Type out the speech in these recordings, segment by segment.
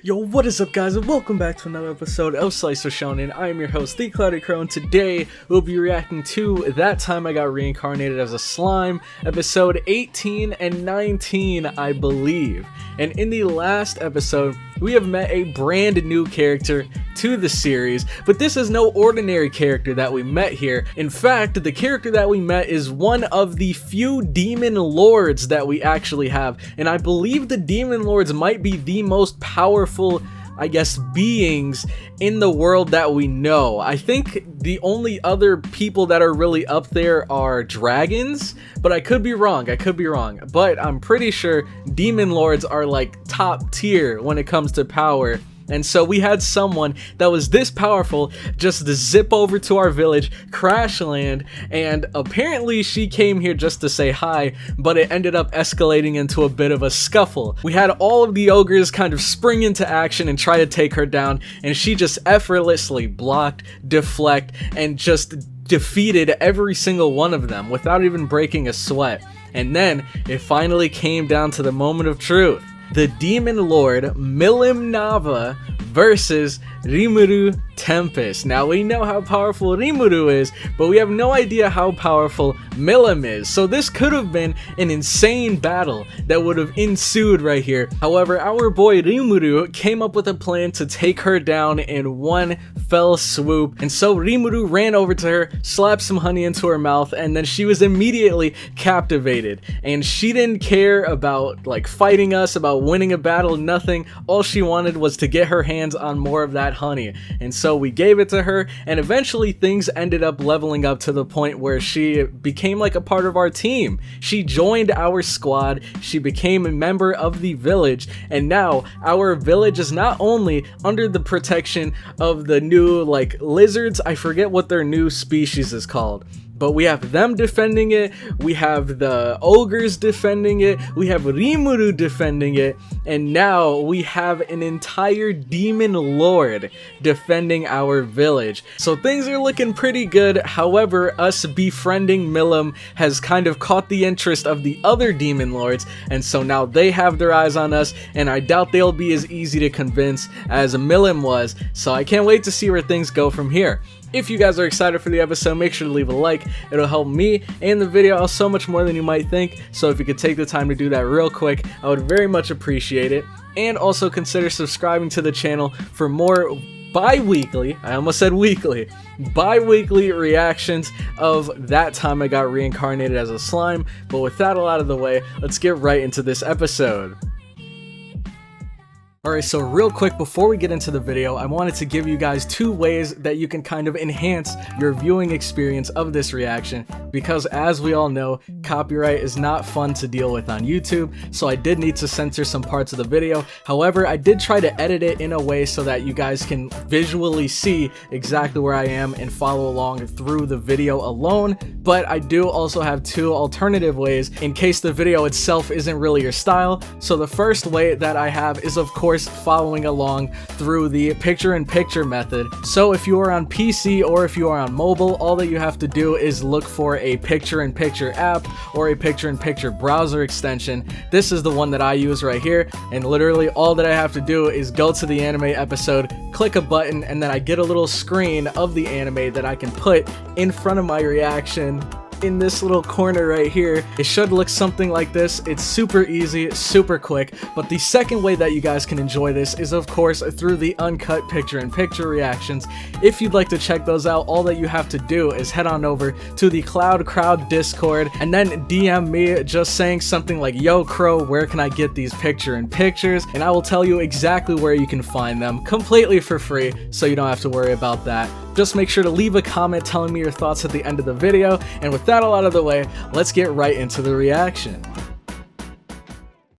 Yo, what is up guys, and welcome back to another episode of Slice of Shonen. I am your host, The Cloudy Crow, and today we'll be reacting to That Time I Got Reincarnated as a Slime, episode 18 and 19, I believe. And in the last episode, we have met a brand new character to the series, but this is no ordinary character that we met here. In fact, the character that we met is one of the few demon lords that we actually have, and I believe the demon lords might be the most powerful, I guess, beings in the world that we know. I think the only other people that are really up there are dragons, but I could be wrong, but I'm pretty sure demon lords are like top tier when it comes to power. And so we had someone that was this powerful just to zip over to our village, crash land, and apparently she came here just to say hi, but it ended up escalating into a bit of a scuffle. We had all of the ogres kind of spring into action and try to take her down, and she just effortlessly blocked, deflect, and just defeated every single one of them without even breaking a sweat. And then it finally came down to the moment of truth. The Demon Lord Milim Nava versus Rimuru Tempest. Now we know how powerful Rimuru is, but we have no idea how powerful Milim is. So this could have been an insane battle that would have ensued right here. However, our boy Rimuru came up with a plan to take her down in one fell swoop. And so Rimuru ran over to her, slapped some honey into her mouth, and then she was immediately captivated. And she didn't care about like fighting us, about winning a battle, nothing. All she wanted was to get her hands on more of that honey. And so we gave it to her, and eventually things ended up leveling up to the point where she became like a part of our team. She joined our squad, she became a member of the village, and now our village is not only under the protection of the new like lizards, I forget what their new species is called, but we have them defending it, we have the ogres defending it, we have Rimuru defending it, and now we have an entire demon lord defending our village. So things are looking pretty good. However, us befriending Milim has kind of caught the interest of the other demon lords, and so now they have their eyes on us, and I doubt they'll be as easy to convince as Milim was, so I can't wait to see where things go from here. If you guys are excited for the episode, make sure to leave a like. It'll help me and the video out so much more than you might think. So if you could take the time to do that real quick, I would very much appreciate it. And also consider subscribing to the channel for more bi-weekly, I almost said weekly, bi-weekly reactions of That Time I Got Reincarnated as a Slime. But with that all out of the way, let's get right into this episode. Alright, so real quick before we get into the video, I wanted to give you guys two ways that you can kind of enhance your viewing experience of this reaction, because as we all know, copyright is not fun to deal with on YouTube, so I did need to censor some parts of the video. However, I did try to edit it in a way so that you guys can visually see exactly where I am and follow along through the video alone, but I do also have two alternative ways in case the video itself isn't really your style. So the first way that I have is, of course, following along through the picture-in-picture method. So if you are on PC or if you are on mobile, all that you have to do is look for a picture-in-picture app or a picture-in-picture browser extension. This is the one that I use right here, and literally all that I have to do is go to the anime episode, click a button, and then I get a little screen of the anime that I can put in front of my reaction in this little corner right here. It should look something like this. It's super easy, super quick. But the second way that you guys can enjoy this is, of course, through the uncut picture-in-picture reactions. If you'd like to check those out, all that you have to do is head on over to the Cloud Crowd Discord and then DM me just saying something like, "Yo Crow, where can I get these picture-in-pictures?" and I will tell you exactly where you can find them completely for free, so you don't have to worry about that. Just make sure to leave a comment telling me your thoughts at the end of the video, and with that all out of the way, let's get right into the reaction.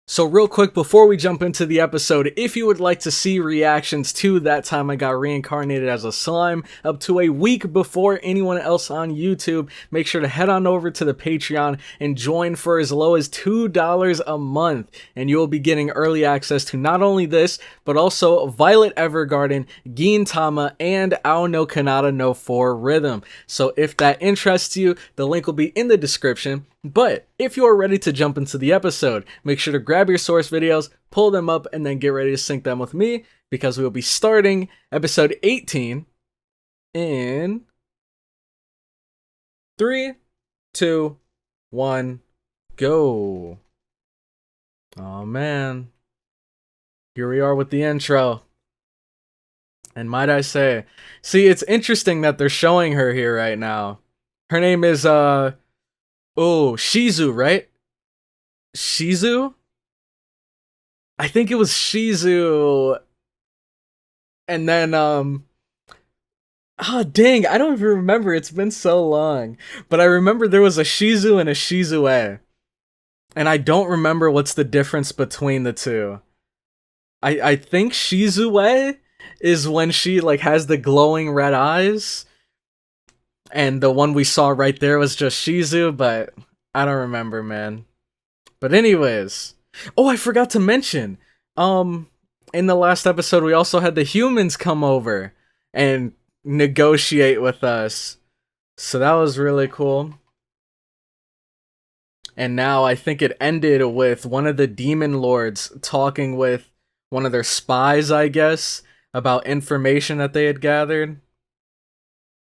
So real quick before we jump into the episode, if you would like to see reactions to That Time I Got Reincarnated as a Slime up to a week before anyone else on YouTube, make sure to head on over to the Patreon and join for as low as $2 a month, and you'll be getting early access to not only this, but also Violet Evergarden, Gintama, and Ao no Kanata no 4 Rhythm. So if that interests you, the link will be in the description. But if you are ready to jump into the episode, make sure to grab your source videos, pull them up, and then get ready to sync them with me, because we will be starting episode 18 in 3, 2, 1, go. Oh man. Here we are with the intro. And might I say, see, it's interesting that they're showing her here right now. Her name is, Shizu, right? Shizu? I think it was Shizu. And then, dang, I don't even remember. It's been so long. But I remember there was a Shizu and a Shizue. And I don't remember what's the difference between the two. I think Shizue is when she, like, has the glowing red eyes. And the one we saw right there was just Shizu, but I don't remember, man. But anyways. Oh, I forgot to mention. In the last episode, we also had the humans come over and negotiate with us. So that was really cool. And now I think it ended with one of the demon lords talking with one of their spies, I guess, about information that they had gathered.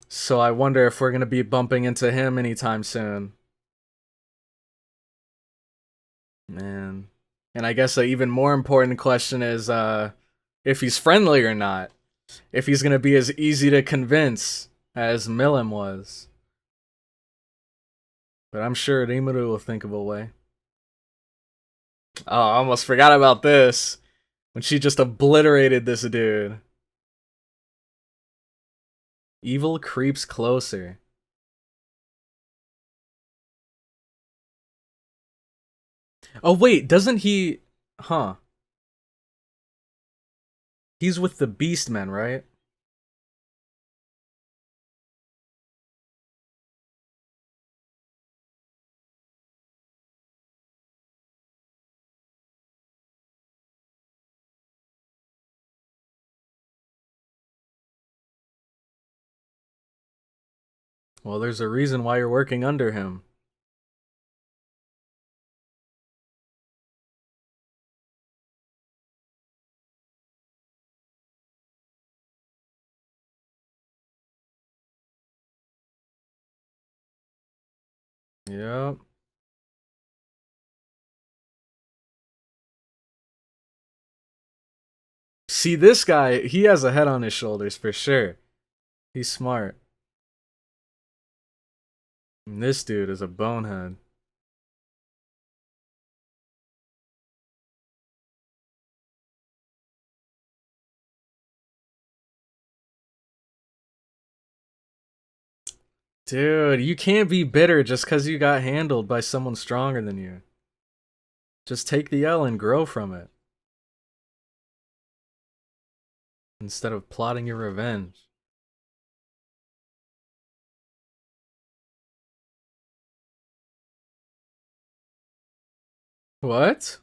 So I wonder if we're going to be bumping into him anytime soon. Man. And I guess an even more important question is if he's friendly or not. If he's going to be as easy to convince as Milim was. But I'm sure Rimuru will think of a way. Oh, I almost forgot about this. When she just obliterated this dude. Evil creeps closer. Oh wait, doesn't he... Huh. He's with the Beastmen, right? Well, there's a reason why you're working under him. Yep. See, this guy, he has a head on his shoulders for sure. He's smart. And this dude is a bonehead. Dude, you can't be bitter just because you got handled by someone stronger than you. Just take the L and grow from it. Instead of plotting your revenge. What?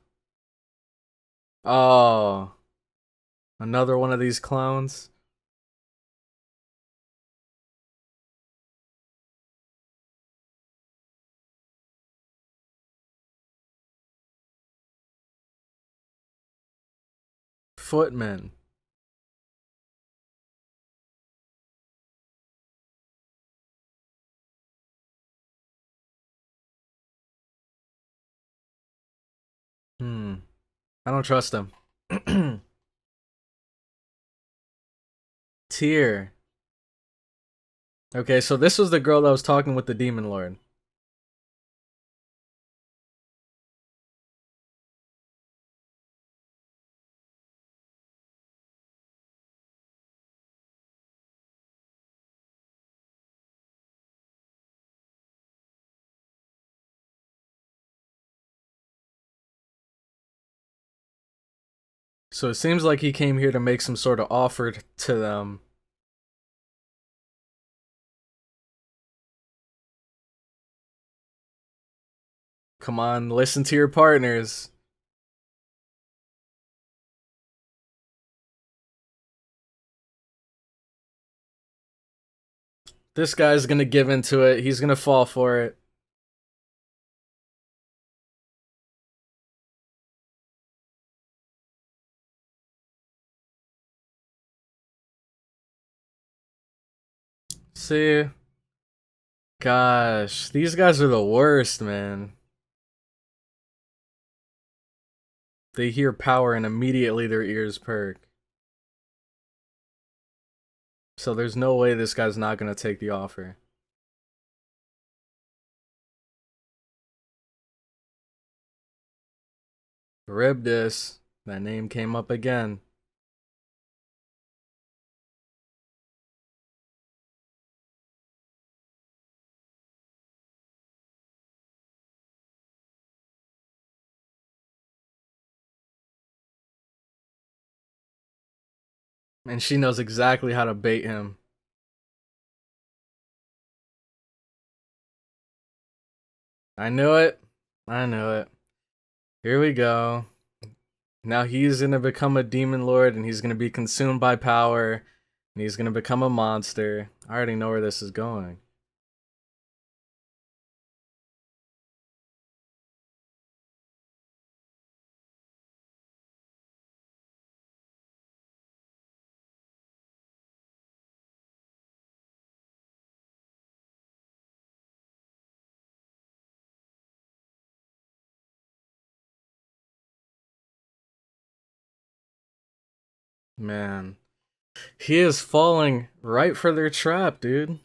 Oh. Another one of these clowns? Footmen. I don't trust him. Tear. Okay, so this was the girl that was talking with the Demon Lord. So it seems like he came here to make some sort of offer to them. Come on, listen to your partners. This guy's gonna give into it. He's gonna fall for it. See? Gosh, these guys are the worst, man. They hear power and immediately their ears perk. So there's no way this guy's not gonna take the offer. Charybdis. That name came up again. And she knows exactly how to bait him. I knew it. I knew it. Here we go. Now he's gonna become a demon lord and he's gonna be consumed by power. And he's gonna become a monster. I already know where this is going. Man. He is falling right for their trap, dude.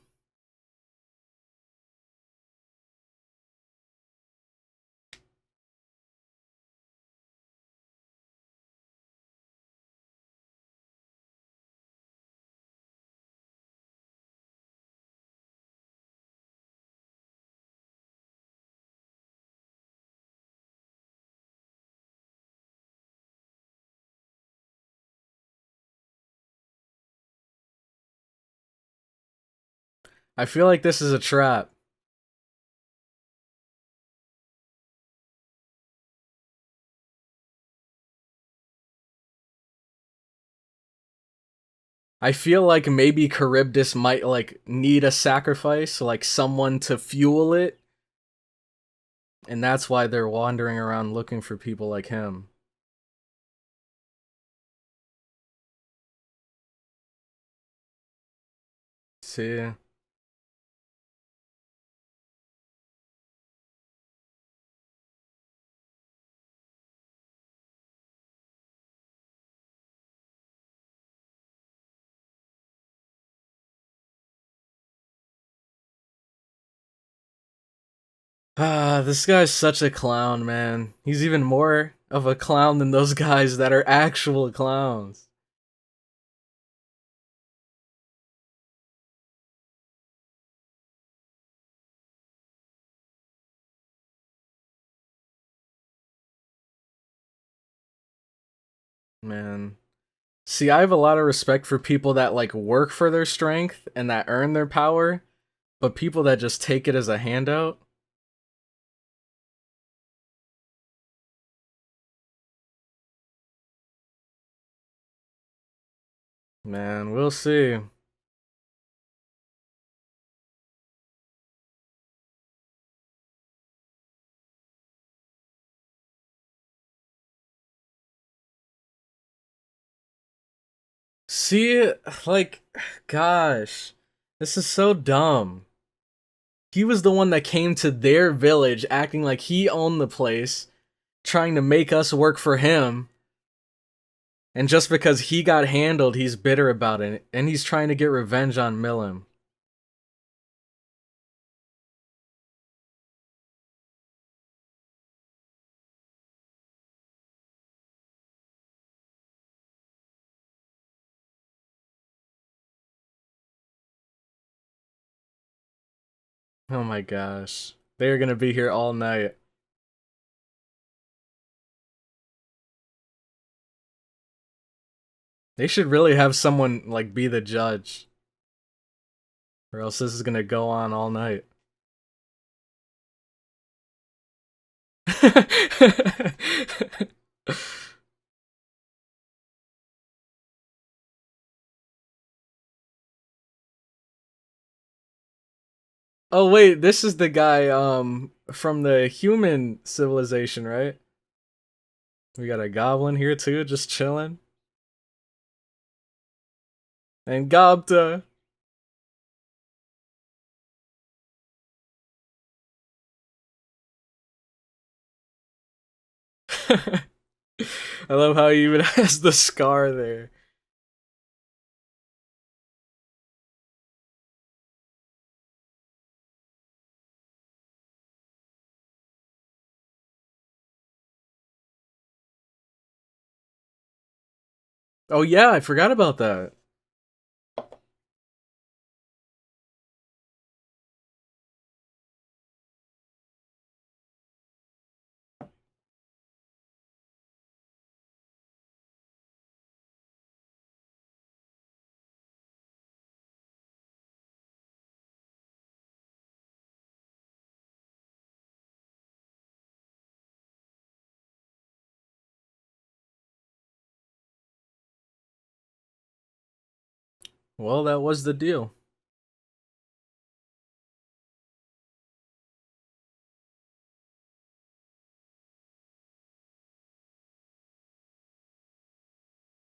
I feel like this is a trap. I feel like maybe Charybdis might like need a sacrifice, like someone to fuel it. And that's why they're wandering around looking for people like him. See? Ah, this guy's such a clown, man. He's even more of a clown than those guys that are actual clowns. Man. See, I have a lot of respect for people that like work for their strength and that earn their power, but people that just take it as a handout. Man, we'll see. See, like, gosh, this is so dumb. He was the one that came to their village acting like he owned the place, trying to make us work for him. And just because he got handled, he's bitter about it, and he's trying to get revenge on Milim. Oh my gosh. They're gonna be here all night. They should really have someone, like, be the judge. Or else this is gonna go on all night. Oh wait, this is the guy from the human civilization, right? We got a goblin here too, just chilling. And Gobta. I love how he even has the scar there. Oh yeah, I forgot about that. Well, that was the deal.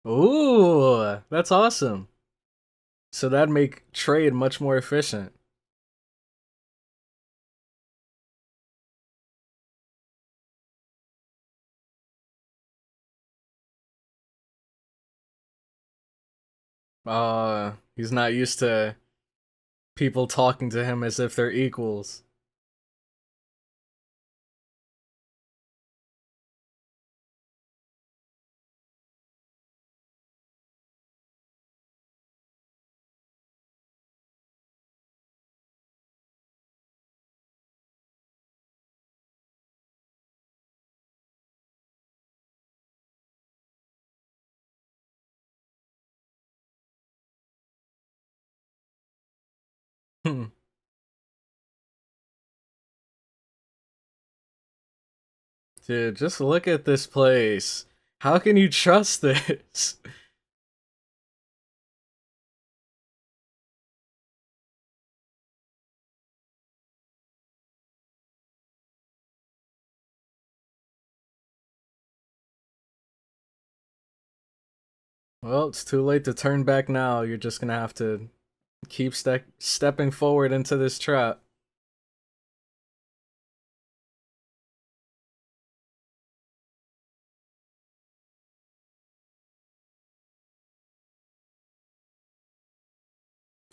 Ooh, that's awesome. So that'd make trade much more efficient. He's not used to people talking to him as if they're equals. Dude, just look at this place. How can you trust this? Well, it's too late to turn back now. You're just gonna have to keep stepping forward into this trap.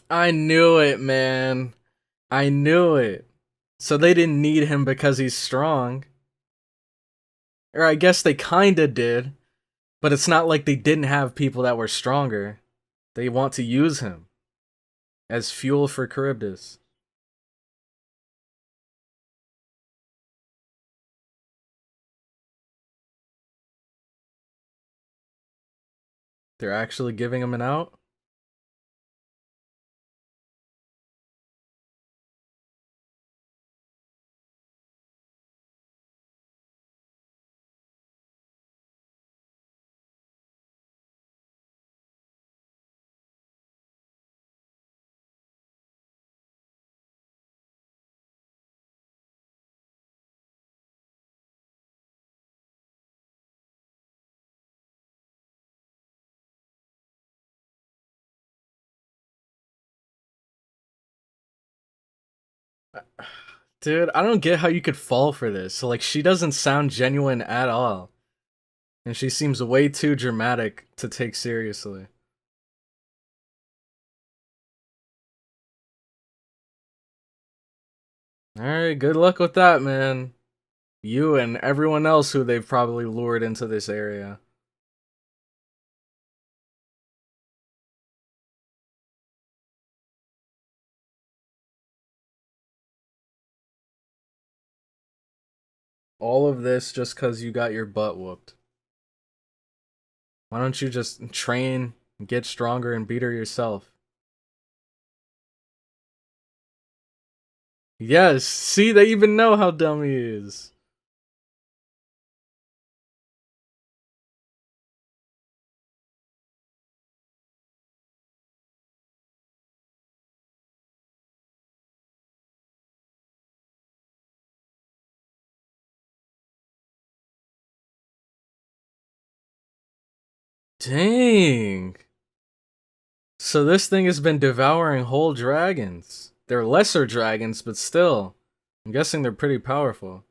I knew it, man. I knew it. So they didn't need him because he's strong. Or I guess they kinda did. But it's not like they didn't have people that were stronger. They want to use him as fuel for Charybdis. They're actually giving him an out? Dude, I don't get how you could fall for this. Like, she doesn't sound genuine at all. And she seems way too dramatic to take seriously. Alright, good luck with that, man. You and everyone else who they've probably lured into this area. All of this just because you got your butt whooped. Why don't you just train, get stronger, and beat her yourself? Yes, see, they even know how dumb he is. Dang. So this thing has been devouring whole dragons. They're lesser dragons, but still. I'm guessing they're pretty powerful.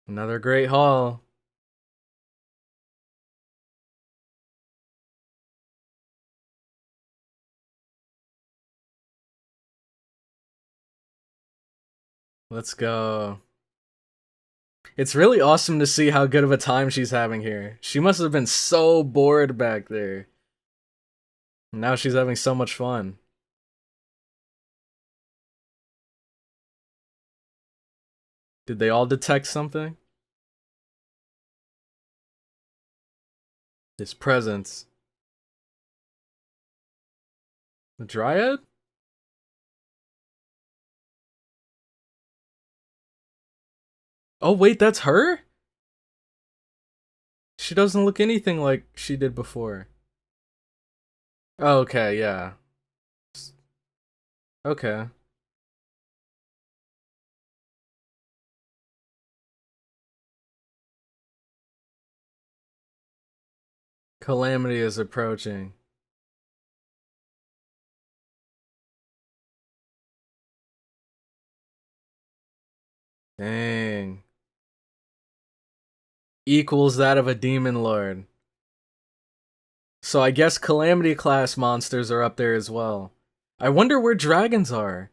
Another great haul. Let's go. It's really awesome to see how good of a time she's having here. She must have been so bored back there. Now she's having so much fun. Did they all detect something? His presence. The Dryad? Oh wait, that's her? She doesn't look anything like she did before. Oh, okay, yeah. Okay. Calamity is approaching. Dang. Equals that of a demon lord. So I guess Calamity class monsters are up there as well. I wonder where dragons are.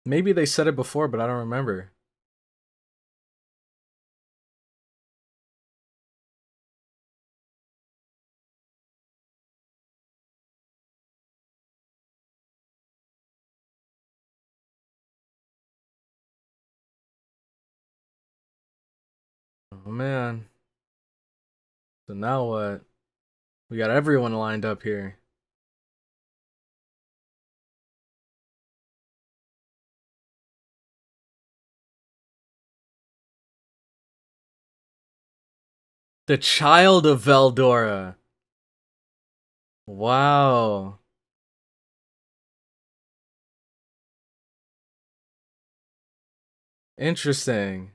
Maybe they said it before, but I don't remember. Oh man. So now what? We got everyone lined up here. The child of Veldora. Wow. Interesting.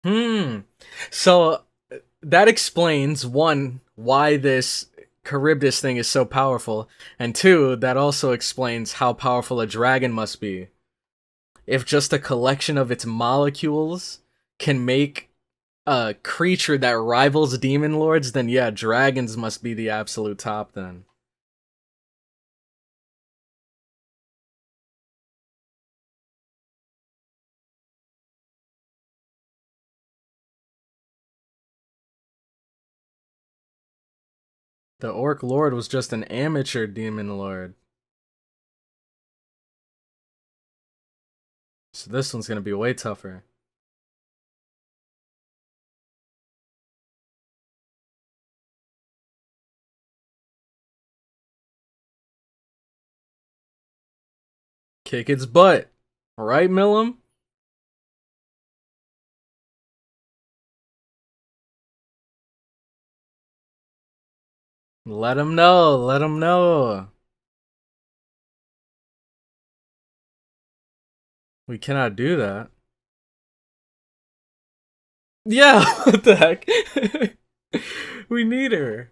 Hmm. So that explains one, why this Charybdis thing is so powerful, and two, that also explains how powerful a dragon must be. If just a collection of its molecules can make a creature that rivals demon lords, then yeah, dragons must be the absolute top then. The Orc Lord was just an amateur demon lord. So this one's gonna be way tougher. Kick its butt. Right, Millum? Let him know. Let him know. We cannot do that. Yeah, what the heck? We need her.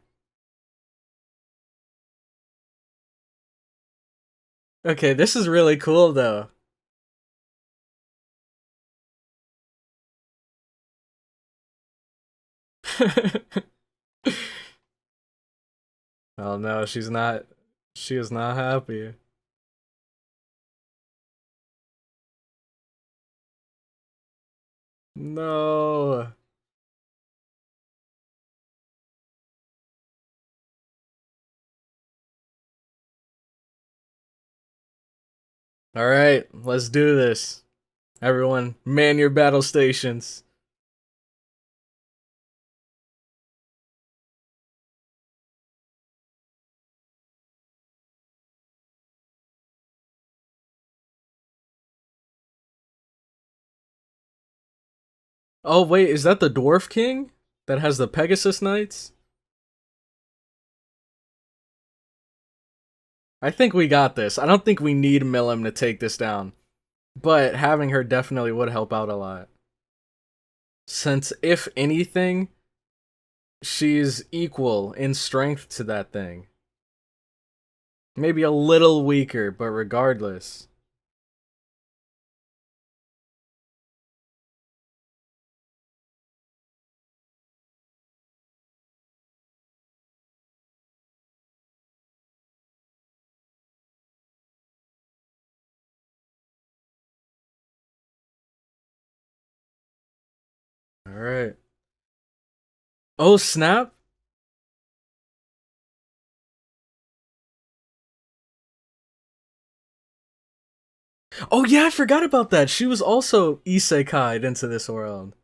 Okay, this is really cool though. Oh no, she's not. She is not happy. No. Alright, let's do this. Everyone, man your battle stations. Oh wait, is that the Dwarf King? That has the Pegasus Knights? I think we got this. I don't think we need Millum to take this down. But having her definitely would help out a lot. Since, if anything, she's equal in strength to that thing. Maybe a little weaker, but regardless. Alright. Oh, snap! Oh yeah, I forgot about that. She was also isekai'd into this world.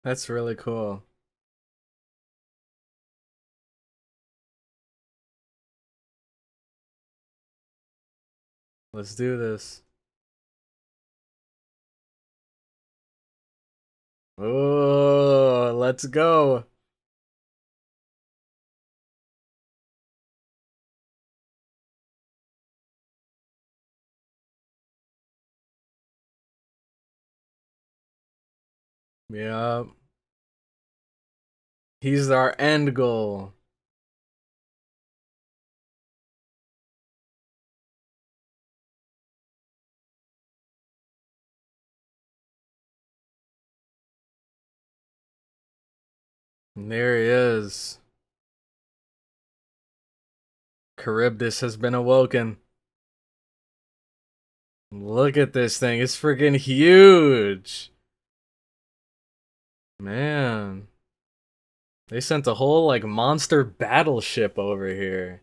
That's really cool. Let's do this. Oh, let's go. Yeah. He's our end goal. And there he is. Charybdis has been awoken. Look at this thing. It's freaking huge. Man. They sent a whole, like, monster battleship over here.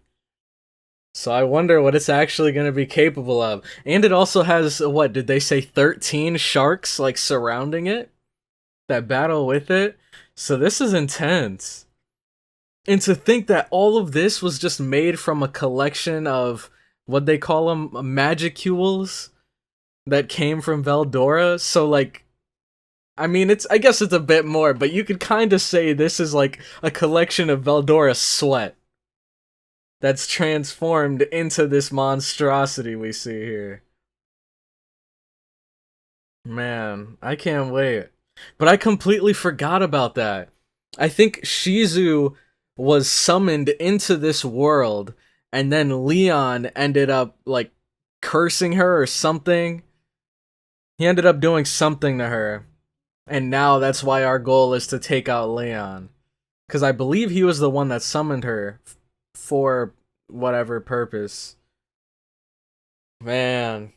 So I wonder what it's actually going to be capable of. And it also has, what, did they say 13 sharks, like, surrounding it? That battle with it? So this is intense. And to think that all of this was just made from a collection of, what they call them, magicules that came from Veldora. So, like, I mean, I guess it's a bit more, but you could kind of say this is like a collection of Veldora sweat that's transformed into this monstrosity we see here. Man, I can't wait. But I completely forgot about that. I think Shizu was summoned into this world, and then Leon ended up, like, cursing her or something. He ended up doing something to her. And now that's why our goal is to take out Leon. Because I believe he was the one that summoned her for whatever purpose. Man.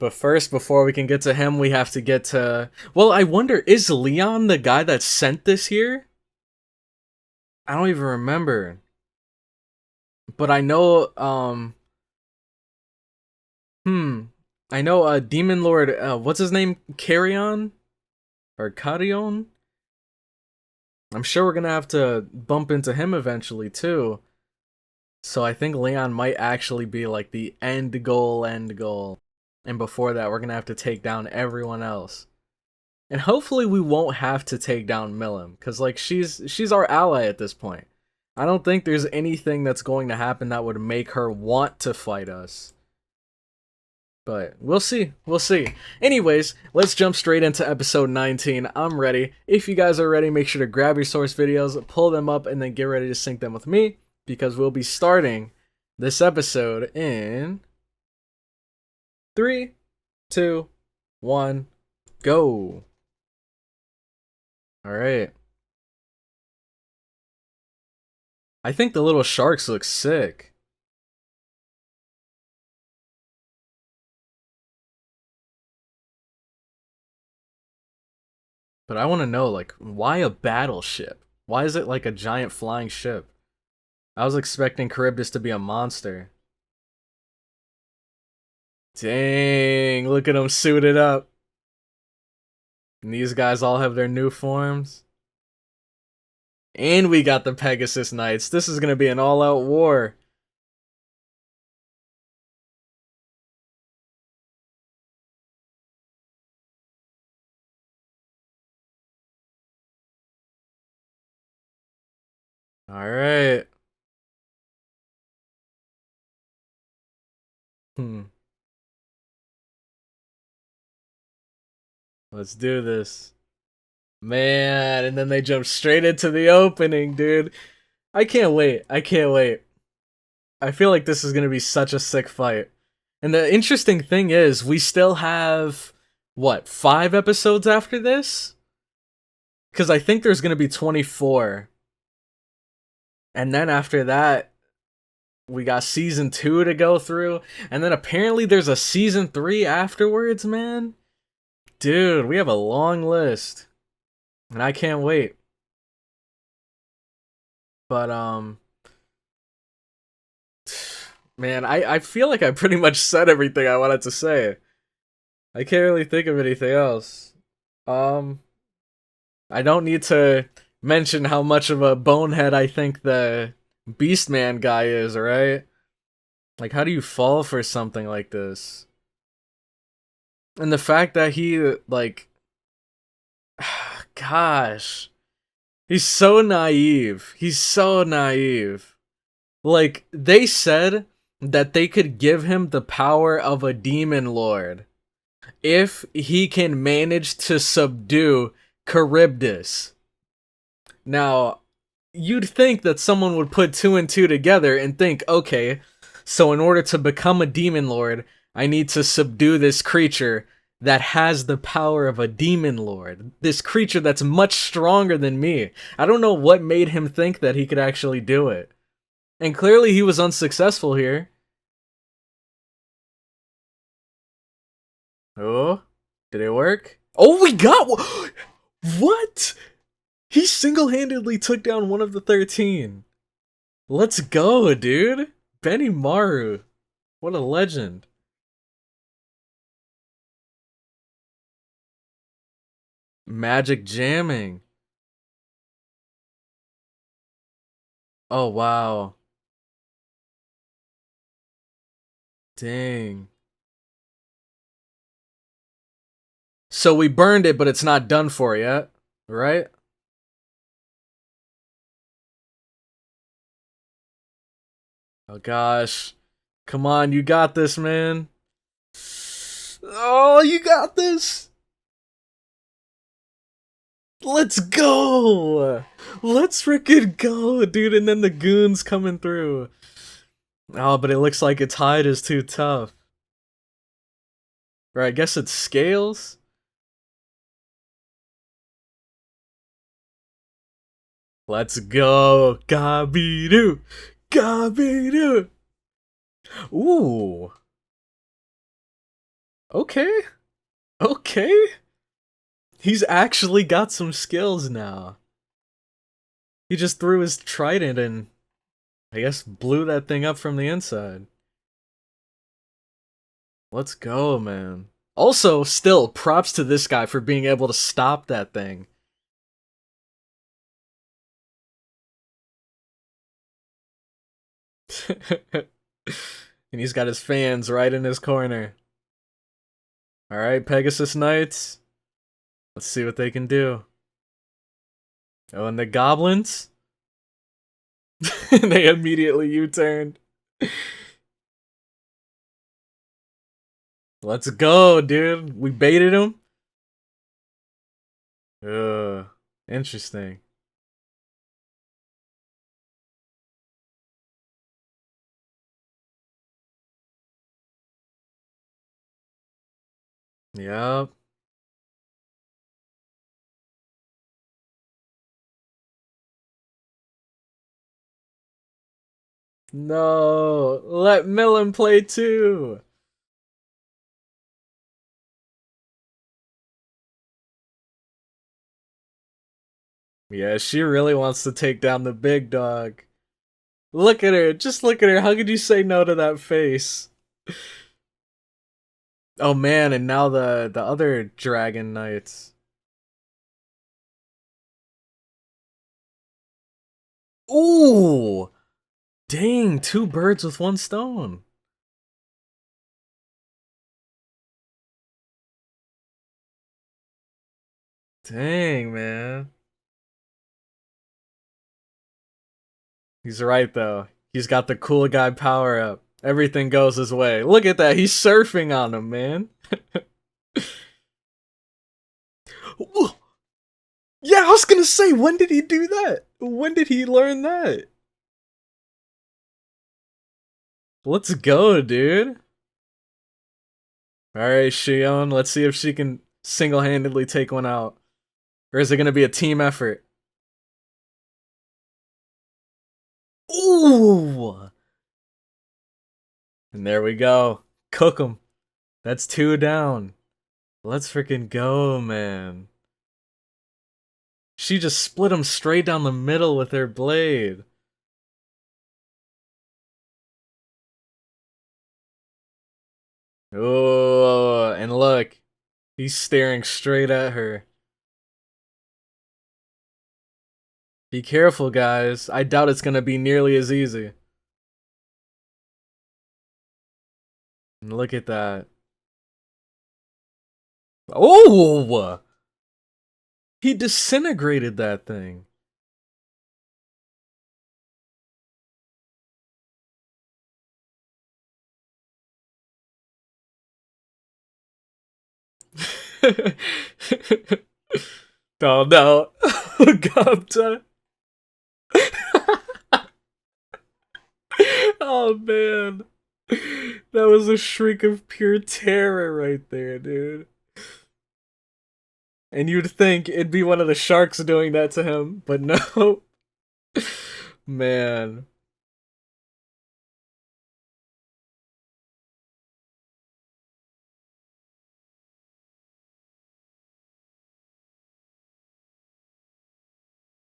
But first, before we can get to him, we have to get to... Well, I wonder, is Leon the guy that sent this here? I don't even remember. But I know, I know, Demon Lord, what's his name? Carrion? Or Carrion? I'm sure we're gonna have to bump into him eventually, too. So I think Leon might actually be, like, the end goal. And before that, we're gonna have to take down everyone else. And hopefully we won't have to take down Milim, because, like, she's our ally at this point. I don't think there's anything that's going to happen that would make her want to fight us. But we'll see. We'll see. Anyways, let's jump straight into episode 19. I'm ready. If you guys are ready, make sure to grab your source videos, pull them up, and then get ready to sync them with me, because we'll be starting this episode in 3, 2, 1, go. Alright. I think the little sharks look sick. But I want to know, like, why a battleship? Why is it like a giant flying ship? I was expecting Charybdis to be a monster. Dang, look at them suited up. And these guys all have their new forms. And we got the Pegasus Knights. This is gonna be an all-out war. All right. Let's do this. Man, and then they jump straight into the opening, dude. I can't wait. I can't wait. I feel like this is going to be such a sick fight. And the interesting thing is, we still have, what, 5 episodes after this? Because I think there's going to be 24. And then after that, we got season 2 to go through. And then apparently there's a season 3 afterwards, man. Dude, we have a long list. And I can't wait. But, man, I feel like I pretty much said everything I wanted to say. I can't really think of anything else. I don't need to mention how much of a bonehead I think the Beastman guy is, right? Like, how do you fall for something like this? And the fact that he, like, gosh, he's so naive. He's so naive. Like, they said that they could give him the power of a demon lord if he can manage to subdue Charybdis. Now, you'd think that someone would put 2 and 2 together and think, okay, so in order to become a demon lord, I need to subdue this creature that has the power of a demon lord. This creature that's much stronger than me. I don't know what made him think that he could actually do it. And clearly he was unsuccessful here. Oh, did it work? Oh, we got what? He single-handedly took down one of the 13. Let's go, dude. Benimaru. What a legend. Magic jamming. Oh, wow. Dang. So we burned it, but it's not done for yet, right? Oh, gosh. Come on, you got this, man. Oh, you got this. Let's go! Let's freaking go, dude. And then the goons coming through. Oh, but it looks like its hide is too tough. Or I guess it's scales? Let's go! Gabiru! Gabiru! Ooh. Okay. Okay. He's actually got some skills now. He just threw his trident and, I guess, blew that thing up from the inside. Let's go, man. Also, still, props to this guy for being able to stop that thing. And he's got his fans right in his corner. Alright, Pegasus Knights. Let's see what they can do. Oh, and the goblins? They immediately U-turned. Let's go, dude. We baited him. Interesting. Yep. No, let Millen play too. Yeah, she really wants to take down the big dog. Look at her, just look at her. How could you say no to that face? Oh man, and now the other dragon knights. Ooh! Dang, 2 birds with 1 stone. Dang, man. He's right though. He's got the cool guy power up. Everything goes his way. Look at that. He's surfing on him, man. Yeah, I was gonna say, when did he do that? When did he learn that? Let's go, dude. Alright, Shion, let's see if she can single-handedly take one out. Or is it gonna be a team effort? Ooh! And there we go. Cook him. That's 2 down. Let's freaking go, man. She just split him straight down the middle with her blade. Oh, and look. He's staring straight at her. Be careful, guys. I doubt it's gonna be nearly as easy. And look at that. Oh! He disintegrated that thing. Oh no. God. Oh man. That was a shriek of pure terror right there, dude. And you'd think it'd be one of the sharks doing that to him, but no. Man.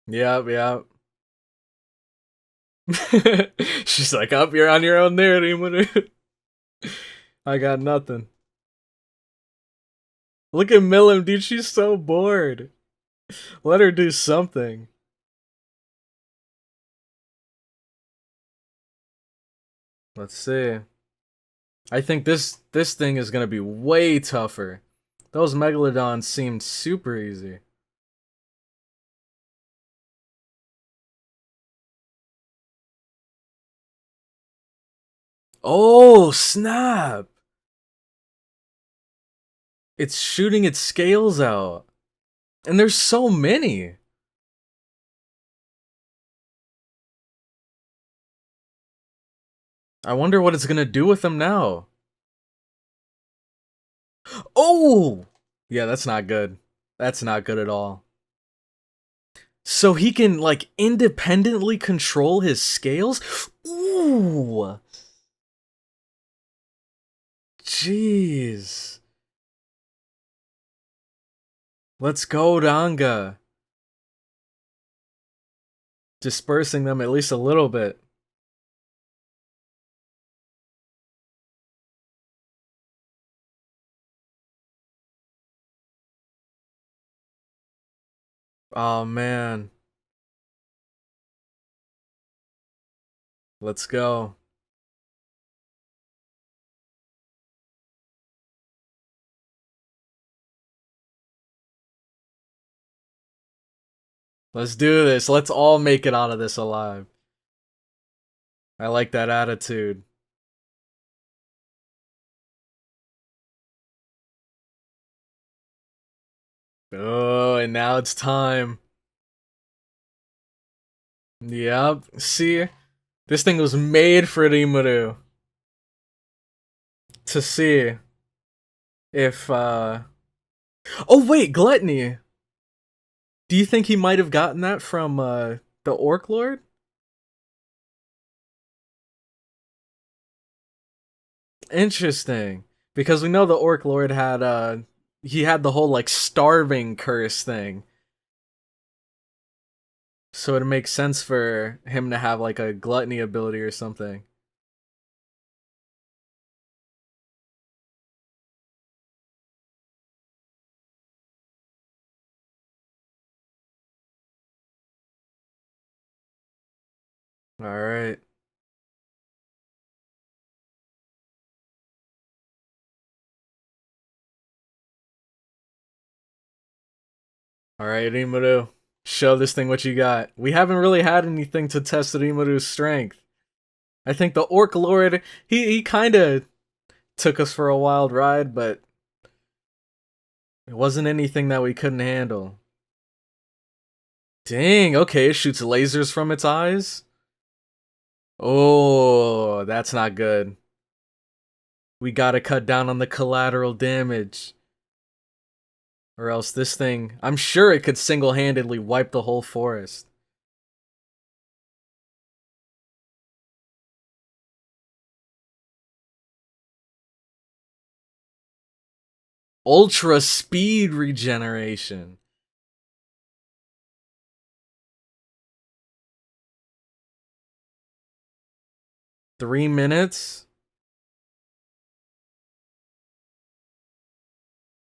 Yep. She's like, up, you're on your own there, Rimuru. I got nothing. Look at Millim, dude, she's so bored. Let her do something. Let's see. I think this thing is gonna be way tougher. Those Megalodons seemed super easy. Oh, snap! It's shooting its scales out. And there's so many. I wonder what it's gonna do with them now. Oh! Yeah, that's not good. That's not good at all. So he can, like, independently control his scales? Ooh! Jeez. Let's go, Ranga. Dispersing them at least a little bit. Oh, man. Let's go. Let's do this. Let's all make it out of this alive. I like that attitude. Oh, and now it's time. Yep. See? This thing was made for Rimuru. To see if, Oh, wait, Gluttony. Do you think he might have gotten that from, the Orc Lord? Interesting. Because we know the Orc Lord had, he had the whole, like, starving curse thing. So it makes sense for him to have, like, a gluttony ability or something. Alright. Alright, Rimuru. Show this thing what you got. We haven't really had anything to test Rimuru's strength. I think the Orc Lord, he kind of took us for a wild ride, but it wasn't anything that we couldn't handle. Dang, okay, it shoots lasers from its eyes. Oh, that's not good. We gotta cut down on the collateral damage. Or else this thing, I'm sure it could single-handedly wipe the whole forest. Ultra speed regeneration. Three minutes?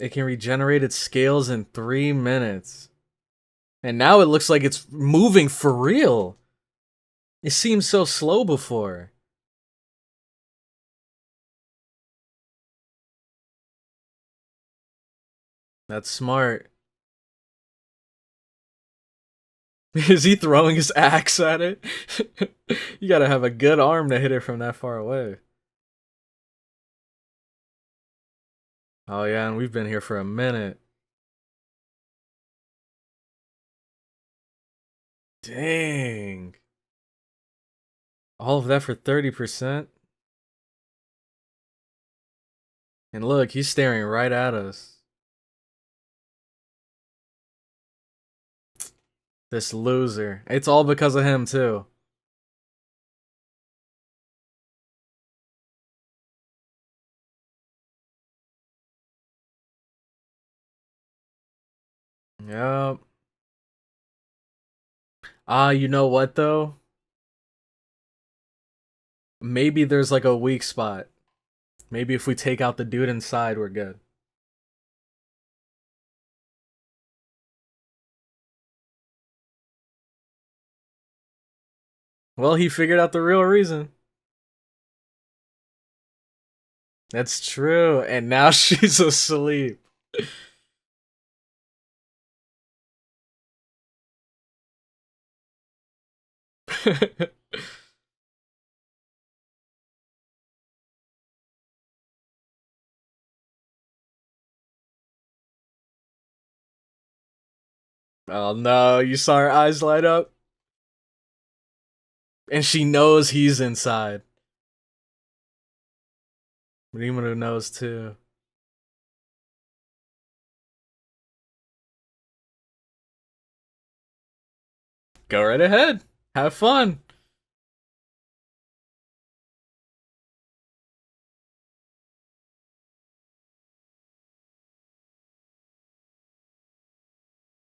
It can regenerate its scales in 3 minutes. And now it looks like it's moving for real. It seemed so slow before. That's smart. Is he throwing his axe at it? You gotta have a good arm to hit it from that far away. Oh yeah, and we've been here for a minute. Dang. All of that for 30%? And look, he's staring right at us. This loser. It's all because of him, too. Yep. You know what, though? Maybe there's like a weak spot. Maybe if we take out the dude inside, we're good. Well, he figured out the real reason. That's true. And now she's asleep. Oh no, you saw her eyes light up? And she knows he's inside. Rimuru knows too. Go right ahead. Have fun.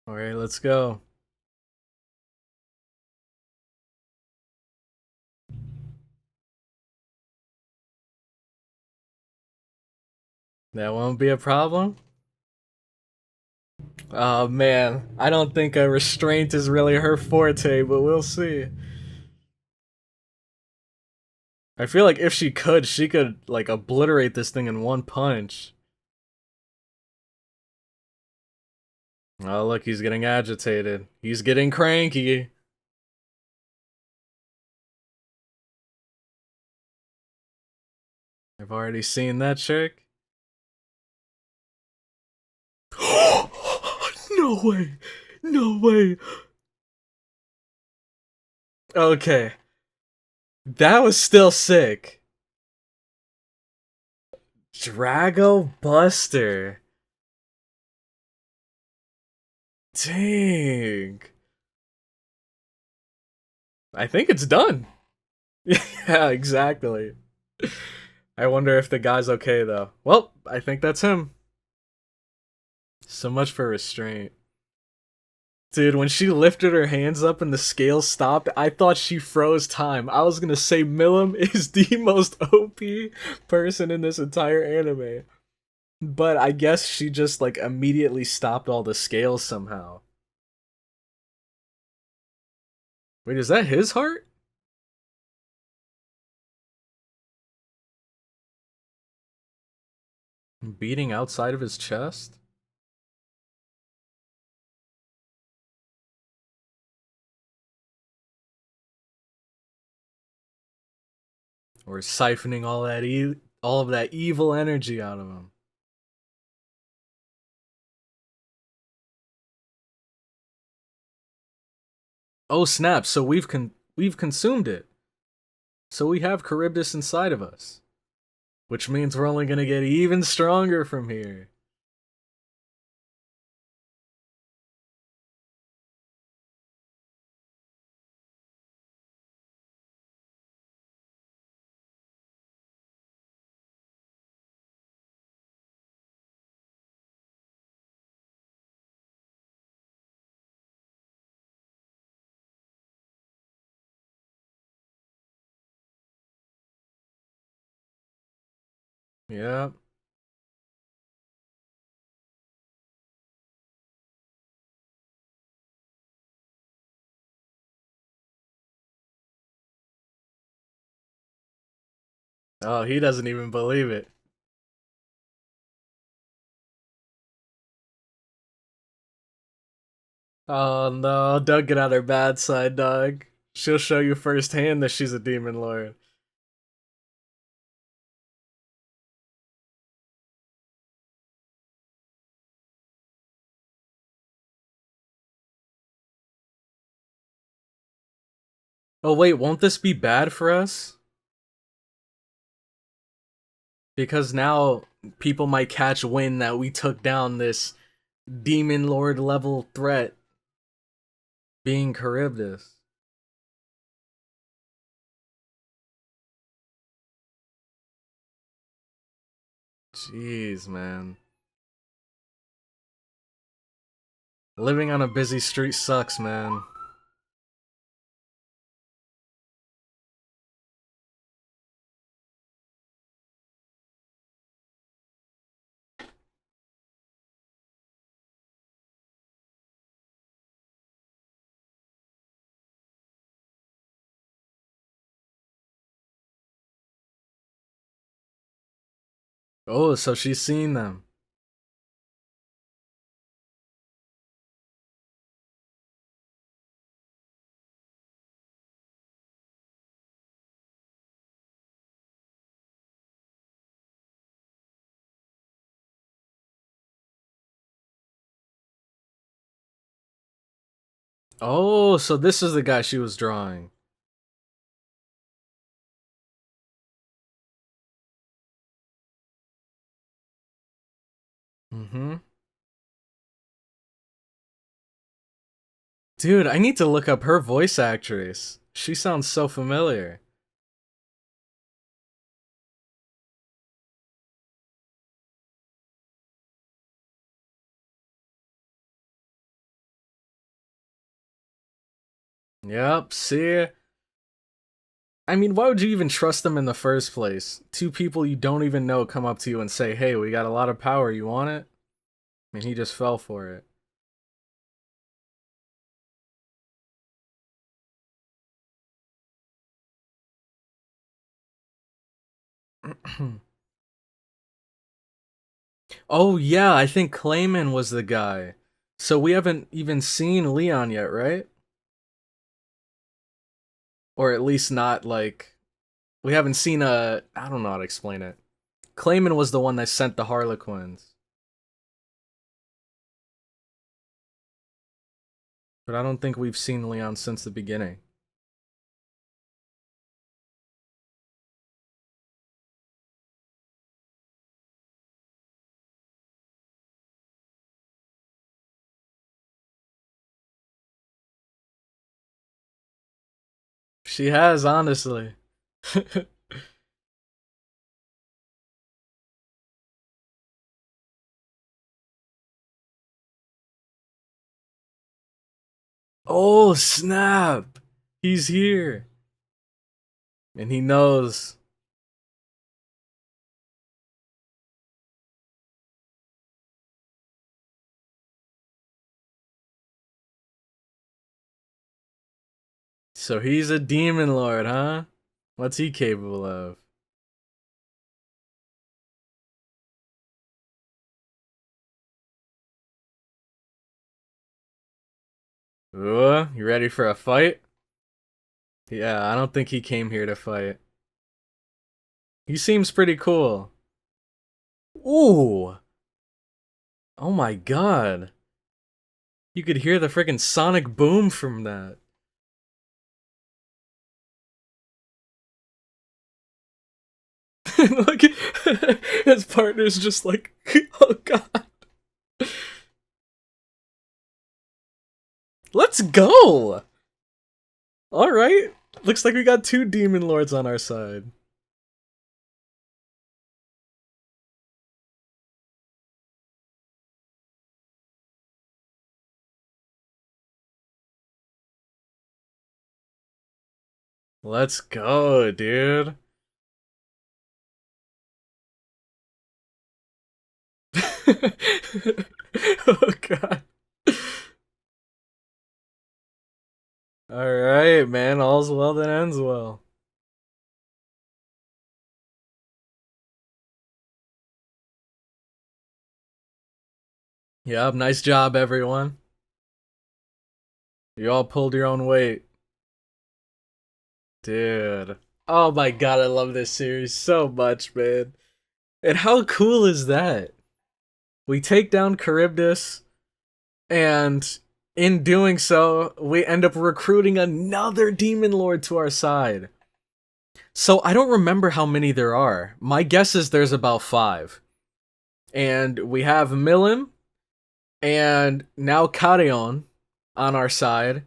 Alright, let's go. That won't be a problem? Oh man, I don't think a restraint is really her forte, but we'll see. I feel like if she could like obliterate this thing in one punch. Oh look, he's getting agitated. He's getting cranky. I've already seen that trick. No way! No way! Okay. That was still sick. Drago Buster. Dang. I think it's done. Yeah, exactly. I wonder if the guy's okay though. Well, I think that's him. So much for restraint. Dude, when she lifted her hands up and the scale stopped, I thought she froze time. I was gonna say Milim is the most OP person in this entire anime. But I guess she just like immediately stopped all the scales somehow. Wait, is that his heart? Beating outside of his chest? We're siphoning all of that evil energy out of him. Oh snap! So we've consumed it. So we have Charybdis inside of us, which means we're only gonna get even stronger from here. Yeah. Oh, he doesn't even believe it. Oh no, don't get on her bad side, dog. She'll show you firsthand that she's a demon lord. Oh wait, won't this be bad for us? Because now people might catch wind that we took down this demon lord level threat being Charybdis. Jeez, man. Living on a busy street sucks, man. Oh, so she's seen them. Oh, so this is the guy she was drawing. Mm-hmm. Dude, I need to look up her voice actress. She sounds so familiar. Yep, see? I mean, why would you even trust them in the first place? Two people you don't even know come up to you and say, hey, we got a lot of power, you want it? I mean, he just fell for it. Oh, yeah, I think Clayman was the guy. So we haven't even seen Leon yet, right? Or at least not, like, we haven't seen a. I don't know how to explain it. Clayman was the one that sent the Harlequins. But I don't think we've seen Leon since the beginning. She has, honestly. Oh, snap! He's here. And he knows. So he's a demon lord, huh? What's he capable of? Ooh, you ready for a fight? Yeah, I don't think he came here to fight. He seems pretty cool. Ooh. Oh my god. You could hear the freaking sonic boom from that. Look, his partner's just like, oh god. Let's go! Alright. Looks like we got 2 demon lords on our side. Let's go, dude. Oh god. Alright, man. All's well that ends well. Yep, nice job, everyone. You all pulled your own weight. Dude. Oh my god, I love this series so much, man. And how cool is that? We take down Charybdis, and in doing so, we end up recruiting another demon lord to our side. So I don't remember how many there are. My guess is there's about 5. And we have Milim, and now Karvin on our side.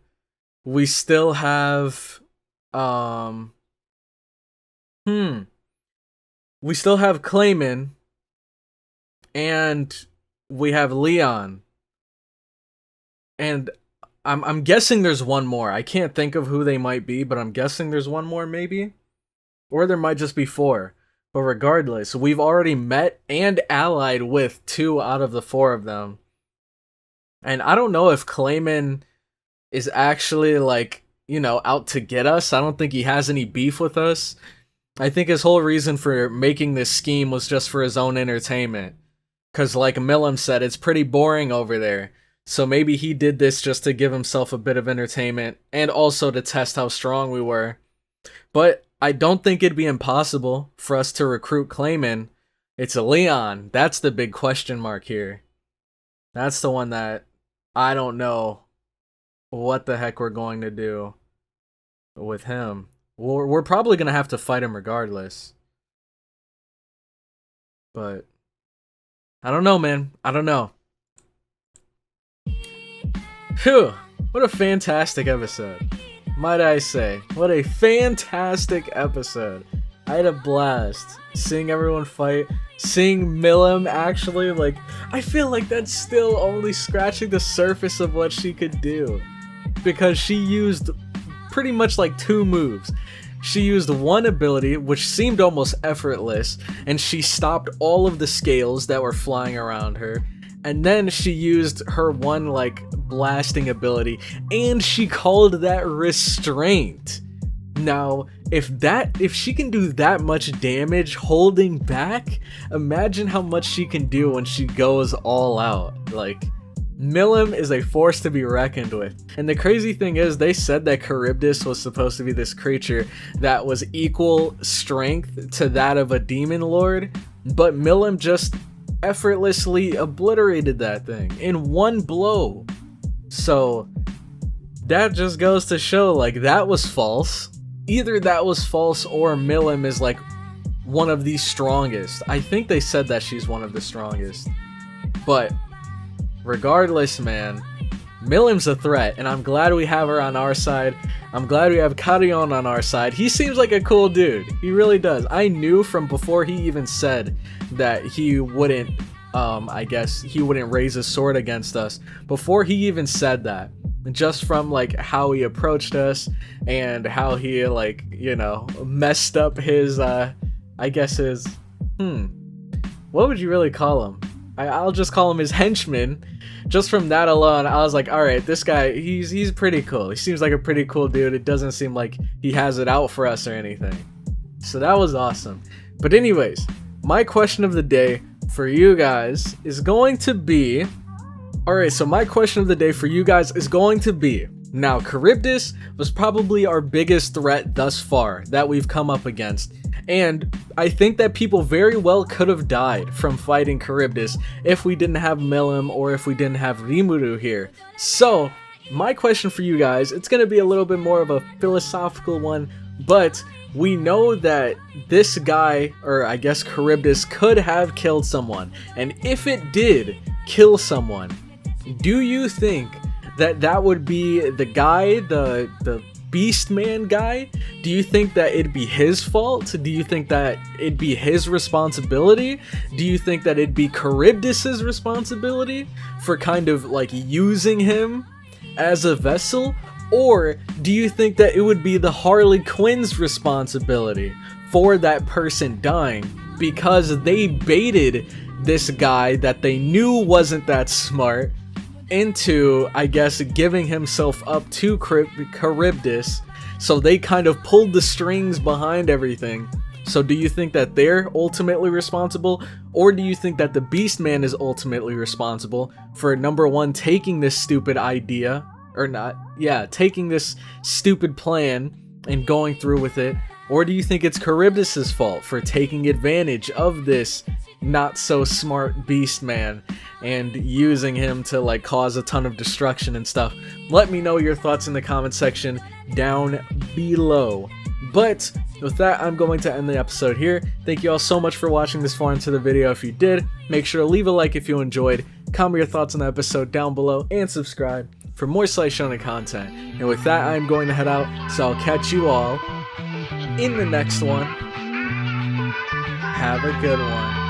We still have we still have Clayman, and we have Leon. And I'm guessing there's one more. I can't think of who they might be, but I'm guessing there's one more maybe. Or there might just be 4. But regardless, we've already met and allied with 2 out of the 4 of them. And I don't know if Clayman is actually, like, you know, out to get us. I don't think he has any beef with us. I think his whole reason for making this scheme was just for his own entertainment. Because, like Milim said, it's pretty boring over there. So maybe he did this just to give himself a bit of entertainment, and also to test how strong we were. But I don't think it'd be impossible for us to recruit Clayman. It's a Leon. That's the big question mark here. That's the one that I don't know what the heck we're going to do with him. We're probably going to have to fight him regardless. But I don't know, man. I don't know. Phew. What a fantastic episode. Might I say. What a fantastic episode. I had a blast seeing everyone fight, seeing Milim actually, like, I feel like that's still only scratching the surface of what she could do. Because she used pretty much like 2 moves. She used one ability, which seemed almost effortless, and she stopped all of the scales that were flying around her. And then she used her one, like, blasting ability, and she called that restraint. Now, if she can do that much damage holding back, imagine how much she can do when she goes all out. Like, Milim is a force to be reckoned with. And the crazy thing is, they said that Charybdis was supposed to be this creature that was equal strength to that of a demon lord, but Milim just effortlessly obliterated that thing in one blow. So that just goes to show, like, that was false. Either that was false, or Milim is like one of the strongest. I think they said that she's one of the strongest. But regardless, man, Milim's a threat, and I'm glad we have her on our side. I'm glad we have Karvin on our side. He seems like a cool dude. He really does. I knew from before he even said that he wouldn't, I guess, he wouldn't raise his sword against us. Before he even said that, just from, like, how he approached us and how he, like, you know, messed up his, I guess his, what would you really call him? I'll just call him his henchman. Just from that alone, I was like, alright, this guy, he's pretty cool. He seems like a pretty cool dude. It doesn't seem like he has it out for us or anything. So that was awesome. But anyways, my question of the day for you guys is going to be... Alright, so my question of the day for you guys is going to be... Now, Charybdis was probably our biggest threat thus far that we've come up against. And I think that people very well could have died from fighting Charybdis if we didn't have Milim or if we didn't have Rimuru here. So, my question for you guys, it's going to be a little bit more of a philosophical one, but we know that this guy, or I guess Charybdis, could have killed someone. And if it did kill someone, do you think that that would be the guy, the Beast Man guy? Do you think that it'd be his fault? Do you think that it'd be his responsibility? Do you think that it'd be Charybdis's responsibility for kind of like using him as a vessel? Or do you think that it would be the Harley Quinn's responsibility for that person dying because they baited this guy that they knew wasn't that smart into, I guess, giving himself up to Charybdis, so they kind of pulled the strings behind everything? So do you think that they're ultimately responsible, or do you think that the Beast Man is ultimately responsible for, number one, taking this stupid idea, or not, yeah, taking this stupid plan and going through with it? Or do you think it's Charybdis's fault for taking advantage of this not so smart Beast Man and using him to like cause a ton of destruction and stuff? Let me know your thoughts in the comment section down below. But with that, I'm going to end the episode here. Thank you all so much for watching this far into the video. If you did, make sure to leave a like if you enjoyed, comment your thoughts on the episode down below, and subscribe for more Slice Shonen content. And with that, I'm going to head out, so I'll catch you all in the next one. Have a good one.